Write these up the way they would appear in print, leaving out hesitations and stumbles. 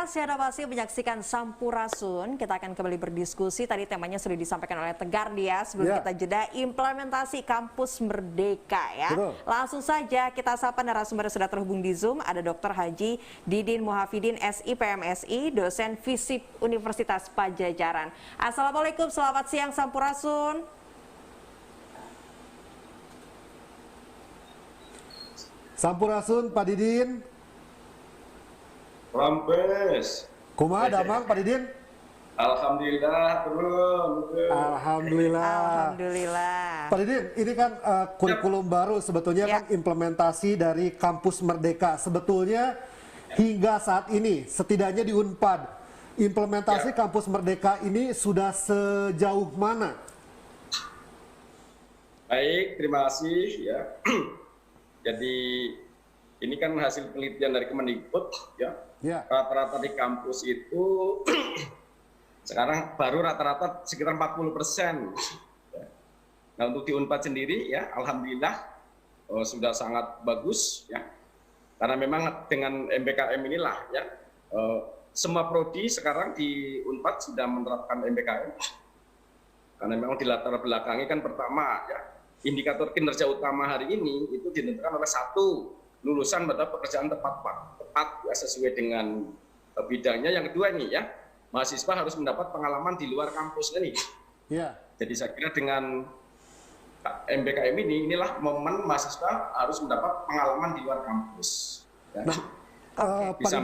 kasih Anda masih menyaksikan Sampurasun. Kita akan kembali berdiskusi. Tadi temanya sudah disampaikan oleh Tegar dia sebelum kita jeda implementasi kampus merdeka ya. Betul. Langsung saja kita sapa narasumber sudah terhubung di Zoom. Ada Dr. Haji Didin Muhafidin SI PMSI, dosen FISIP Universitas Padjadjaran. Assalamualaikum, selamat siang Sampurasun. Sampurasun Pak Didin. Rampes. Kumaha damang Pak Didin? Alhamdulillah, turun. Alhamdulillah. Alhamdulillah. Pak Didin, ini kan kurikulum baru sebetulnya kan implementasi dari Kampus Merdeka. Sebetulnya hingga saat ini, setidaknya di Unpad, implementasi Kampus Merdeka ini sudah sejauh mana? Baik, terima kasih ya. Jadi ini kan hasil penelitian dari Kemendikbud ya. Rata-rata di kampus itu sekarang baru rata-rata sekitar 40%. Nah untuk di Unpad sendiri ya, alhamdulillah sudah sangat bagus ya. Karena memang dengan MBKM inilah ya, semua prodi sekarang di Unpad sudah menerapkan MBKM. Karena memang di latar belakangi kan pertama ya, indikator kinerja utama hari ini itu ditentukan oleh satu, lulusan pada pekerjaan tepat ya, sesuai dengan bidangnya. Yang kedua ini ya, mahasiswa harus mendapat pengalaman di luar kampus ini. Jadi saya kira dengan MBKM inilah momen mahasiswa harus mendapat pengalaman di luar kampus. Ya. Bisa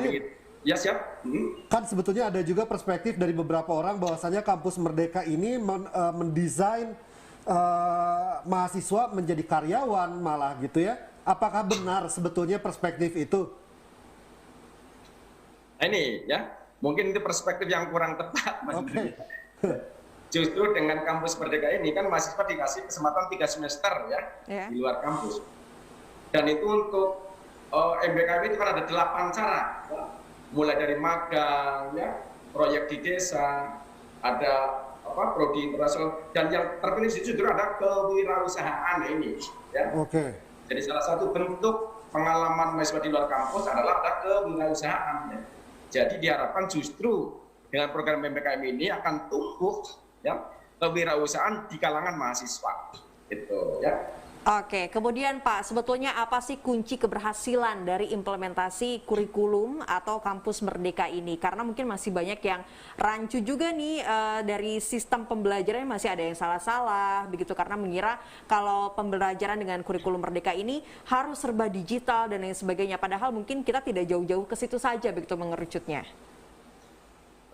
ya siap. Kan sebetulnya ada juga perspektif dari beberapa orang bahwasanya Kampus Merdeka ini mendesain mahasiswa menjadi karyawan malah gitu ya. Apakah benar sebetulnya perspektif itu? Nah ini ya, mungkin itu perspektif yang kurang tepat. Justru dengan Kampus Merdeka ini kan mahasiswa dikasih kesempatan 3 semester ya di luar kampus. Dan itu untuk MBKM itu kan ada 8 cara. Ya. Mulai dari magang, ya, proyek di desa, ada prodi internasional, dan yang terpilih justru ada kewirausahaan ini. Ya. Jadi salah satu bentuk pengalaman mahasiswa di luar kampus adalah ada kewirausahaan. Ya. Jadi diharapkan justru dengan program MBKM ini akan tumbuh ya kewirausahaan di kalangan mahasiswa. Gitu ya. Oke, kemudian Pak, sebetulnya apa sih kunci keberhasilan dari implementasi kurikulum atau kampus merdeka ini? Karena mungkin masih banyak yang rancu juga nih dari sistem pembelajaran masih ada yang salah-salah begitu, karena mengira kalau pembelajaran dengan kurikulum merdeka ini harus serba digital dan lain sebagainya. Padahal mungkin kita tidak jauh-jauh ke situ saja begitu mengerucutnya.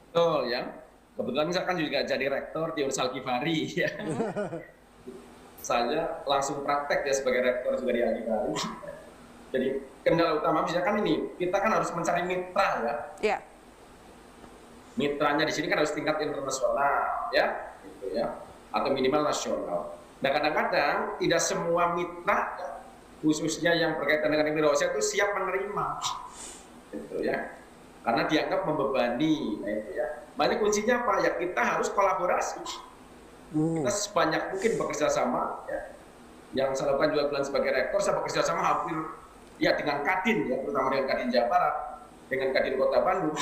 Betul ya. Kebetulan saya kan juga jadi rektor di Universitas Al-Ghifari ya. Saya langsung praktek ya sebagai rektor juga di Al-Ghifari. Jadi kendala utama misalkan ini, kita kan harus mencari mitra ya. Mitranya di sini kan harus tingkat internasional ya, gitu ya, atau minimal nasional. Nah kadang-kadang tidak semua mitra, khususnya yang berkaitan dengan wirausaha itu siap menerima, gitu ya, karena dianggap membebani. Nah itu ya. Banyak kuncinya apa ya, kita harus kolaborasi. Kita sebanyak mungkin bekerja sama ya. Yang saya lakukan juga bulan sebagai rektor, saya bekerja sama hampir ya dengan Kadin ya, terutama dengan Kadin Jawa Barat, dengan Kadin Kota Bandung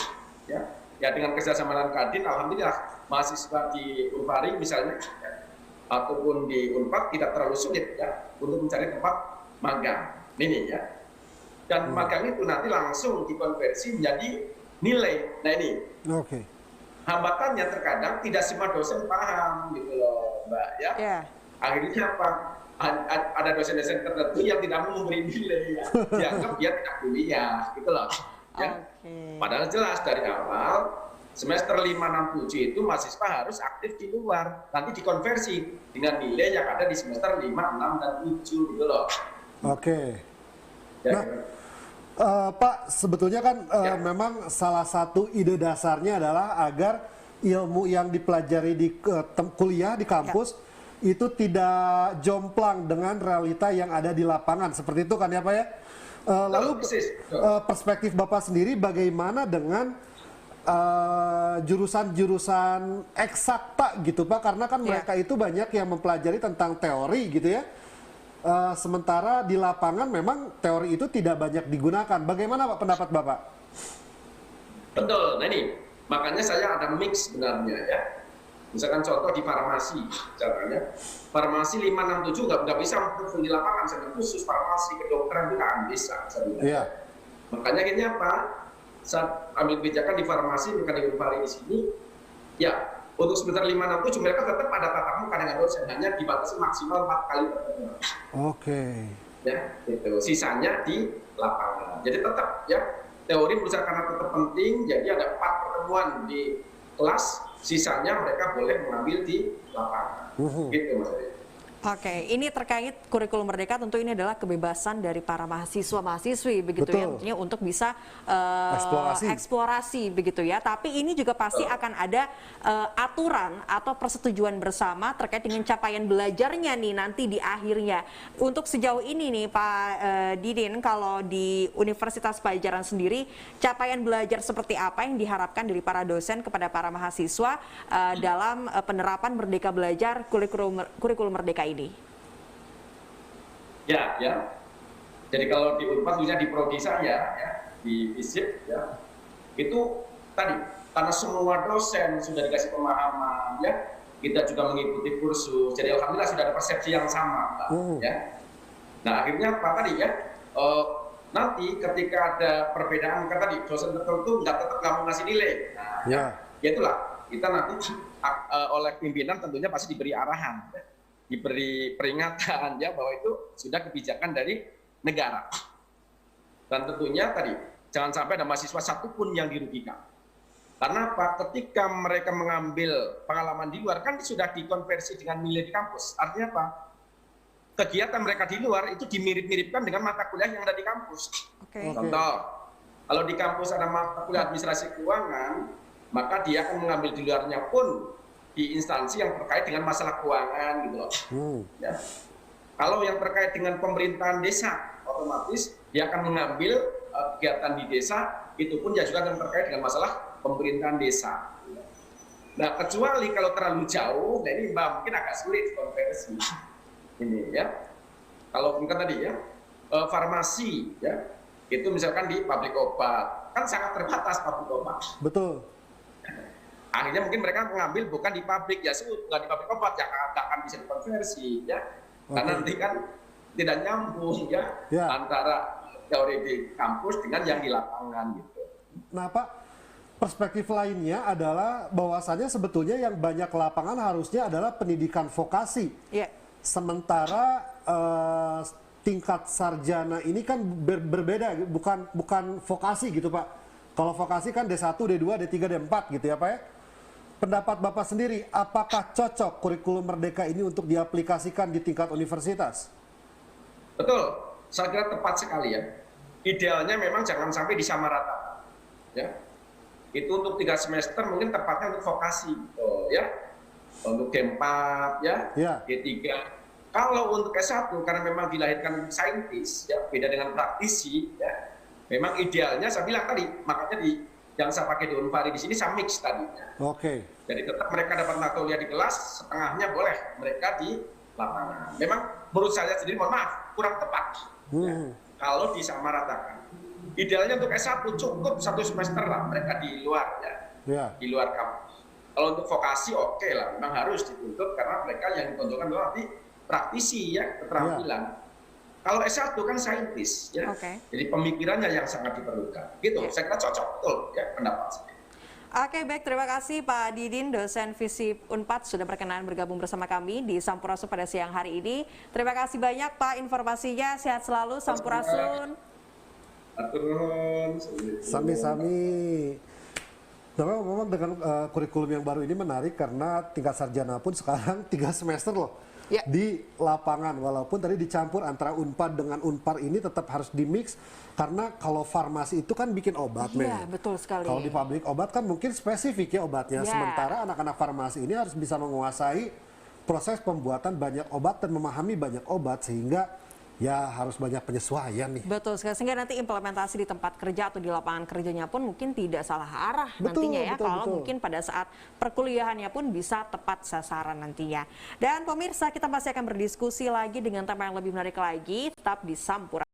ya. Ya dengan kerjasama dengan Kadin, alhamdulillah mahasiswa di Unpari misalnya ya, ataupun di Unpad tidak terlalu sulit ya untuk mencari tempat magang ini ya. Dan magang itu nanti langsung dikonversi menjadi nilai. Nah ini hambatannya terkadang tidak semua dosen paham gitu loh Mbak ya. Akhirnya apa? Ada dosen-dosen tertentu yang tidak mau memberi nilai ya. Dianggap dia tidak kuliah gitu loh ya. Padahal jelas dari awal semester 5, 6, 7 itu mahasiswa harus aktif di luar, nanti dikonversi dengan nilai yang ada di semester 5, 6, dan 7 gitu loh. Pak, sebetulnya kan memang salah satu ide dasarnya adalah agar ilmu yang dipelajari di kuliah di kampus itu tidak jomplang dengan realita yang ada di lapangan. Seperti itu kan ya Pak ya? Lalu perspektif Bapak sendiri bagaimana dengan jurusan-jurusan eksakta gitu Pak? Karena kan mereka itu banyak yang mempelajari tentang teori gitu ya. Sementara di lapangan memang teori itu tidak banyak digunakan. Bagaimana Pak pendapat Bapak? Betul. Nah ini, makanya saya ada mix sebenarnya ya. Misalkan contoh di farmasi, caranya farmasi 567 nggak bisa full di lapangan, saya khusus farmasi kedokteran itu nggak bisa. Iya. Makanya akhirnya apa? Saat ambil kebijakan di farmasi, bukan di Unpari di sini, ya untuk sebentar 567 mereka tetap ada tatap muka dengan dosen, hanya dibatasi maksimal 4 kali pertemuan. Oke. Ya, itu. Sisanya di lapangan. Jadi tetap ya teori berusaha karena tetap penting, jadi ada 4 pertemuan di kelas, sisanya mereka boleh mengambil di lapangan. Gitu Mas Adi. Oke, ini terkait kurikulum merdeka, tentu ini adalah kebebasan dari para mahasiswa-mahasiswi begitu ya, Betul. tentunya untuk bisa Eksplorasi. begitu ya. Tapi ini juga pasti akan ada aturan atau persetujuan bersama terkait dengan capaian belajarnya nih nanti di akhirnya. Untuk sejauh ini nih Pak Didin, kalau di Universitas Padjadjaran sendiri, capaian belajar seperti apa yang diharapkan dari para dosen kepada para mahasiswa dalam penerapan Merdeka Belajar kurikulum merdeka ini? Ya. Jadi kalau di Unpad, khususnya di prodi saya, ya, di FISIP, ya, itu tadi karena semua dosen sudah dikasih pemahaman, ya, kita juga mengikuti kursus. Jadi alhamdulillah sudah ada persepsi yang sama, Pak, ya. Nah akhirnya apa tadi ya? Nanti ketika ada perbedaan, kan tadi dosen tertentu tetap nggak mau ngasih nilai. Nah, ya itulah kita nanti oleh pimpinan tentunya pasti diberi arahan. Ya, diberi peringatan ya bahwa itu sudah kebijakan dari negara. Dan tentunya tadi jangan sampai ada mahasiswa satupun yang dirugikan. Karena apa? Ketika mereka mengambil pengalaman di luar kan sudah dikonversi dengan nilai di kampus. Artinya apa? Kegiatan mereka di luar itu dimirip-miripkan dengan mata kuliah yang ada di kampus. Contoh, kalau di kampus ada mata kuliah administrasi keuangan, maka dia akan mengambil di luarnya pun di instansi yang terkait dengan masalah keuangan gitu loh. Ya. Kalau yang terkait dengan pemerintahan desa, otomatis dia akan mengambil kegiatan di desa, itu pun juga yang terkait dengan masalah pemerintahan desa. Nah, kecuali kalau terlalu jauh, nah ini mungkin agak sulit konversi. Ini ya. Kalau mungkin tadi ya, farmasi ya, itu misalkan di pabrik obat, kan sangat terbatas pabrik obat. Betul. Akhirnya mungkin mereka mengambil bukan di pabrik, ya bukan di pabrik obat, ya akan bisa dikonversi ya. Karena nanti kan tidak nyambung ya, antara teori di kampus dengan yang di lapangan gitu. Nah Pak, perspektif lainnya adalah bahwasannya sebetulnya yang banyak lapangan harusnya adalah pendidikan vokasi. Sementara tingkat sarjana ini kan berbeda, bukan vokasi gitu Pak. Kalau vokasi kan D1, D2, D3, D4 gitu ya Pak ya. Pendapat Bapak sendiri, apakah cocok kurikulum merdeka ini untuk diaplikasikan di tingkat universitas? Betul, saya kira tepat sekali ya. Idealnya memang jangan sampai disamaratakan. Ya. Itu untuk 3 semester mungkin tepatnya untuk vokasi, ya. Untuk D4, ya, D3. Kalau untuk S1 karena memang dilahirkan saintis, ya, beda dengan praktisi, ya. Memang idealnya saya bilang tadi, makanya yang saya pakai di Unpari di sini saya mix tadinya. Jadi tetap mereka dapat mata kuliah di kelas, setengahnya boleh mereka di lapangan. Memang menurut saya sendiri, mohon maaf, kurang tepat. Ya, kalau disamaratakan. Idealnya untuk S1 cukup 1 semester lah mereka di luar ya, di luar kampus. Kalau untuk vokasi oke lah, memang harus dituntut karena mereka yang ditonjolkan nanti praktisi ya, keterampilan. Kalau S1 kan saintis ya, jadi pemikirannya yang sangat diperlukan. Gitu, saya kira cocok betul ya pendapat saya. Oke, baik, terima kasih Pak Didin, dosen FISIP Unpad sudah berkenan bergabung bersama kami di Sampurasun pada siang hari ini. Terima kasih banyak Pak informasinya, sehat selalu, Sampurasun. Sami-sami. Memang dengan kurikulum yang baru ini menarik karena tingkat sarjana pun sekarang 3 semester loh. Di lapangan, walaupun tadi dicampur antara Unpad dengan Unpar ini tetap harus dimix karena kalau farmasi itu kan bikin obat, betul sekali. Kalau di pabrik obat kan mungkin spesifik ya obatnya, sementara anak-anak farmasi ini harus bisa menguasai proses pembuatan banyak obat dan memahami banyak obat sehingga ya harus banyak penyesuaian nih. Betul sekali, sehingga nanti implementasi di tempat kerja atau di lapangan kerjanya pun mungkin tidak salah arah nantinya ya. Kalau mungkin pada saat perkuliahannya pun bisa tepat sasaran nantinya. Dan pemirsa, kita masih akan berdiskusi lagi dengan tema yang lebih menarik lagi, tetap di Sampurasun.